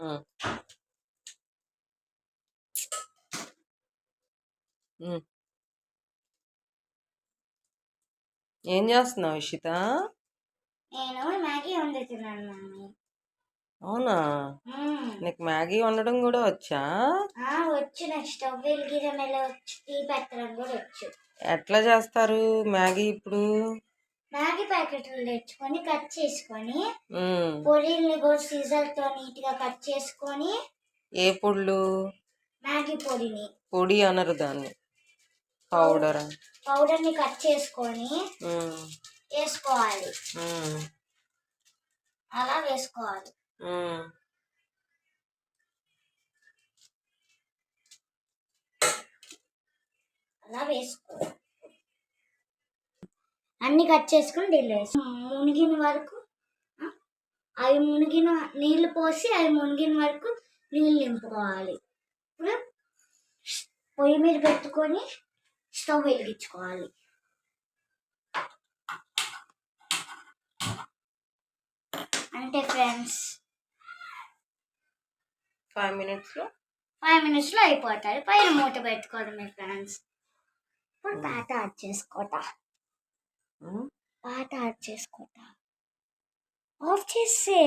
ఉమ్, ఉమ్. ఏం చేస్తున్నావు ఇషిత? నేను మ్యాగీ వండుతున్నాను మమ్మీ. అవునా, నీకు మ్యాగీ వండడం కూడా వచ్చా? వచ్చు. నాకు స్టవ్ వెలిగించడం ఎలా వచ్చు, టీ పెట్టడం కూడా వచ్చు. ఎట్లా చేస్తారు మ్యాగీ ఇప్పుడు? మ్యాగీ ప్యాకెట్లు తెచ్చుకొని కట్ చేసుకొని పొడిని కూడా సీజర్తో నీట్ గా కట్ చేసుకొని. ఏ పొడులు? మ్యాగీ పొడిని. పొడి అనరు దాన్ని, పౌడర్. పౌడర్ ని కట్ చేసుకొని వేసుకోవాలి. అలా వేసుకోవాలి. అలా వేసుకోవాలి. అన్ని కట్ చేసుకుని దీనిలో వేసి మునిగిన వరకు, అవి మునిగిన నీళ్లు పోసి అవి మునిగిన వరకు నీళ్ళు నింపుకోవాలి. ఇప్పుడు పొయ్యి మీద పెట్టుకొని స్టవ్ వెలిగించుకోవాలి. అంటే ఫ్రెండ్స్ 5 minutes-లో అయిపోతాయి. పైన మూత పెట్టుకోవడమే ఫ్రెండ్స్. ఇప్పుడు పాట యాడ్ చేసుకోవటం. ఆఫ్ చేసే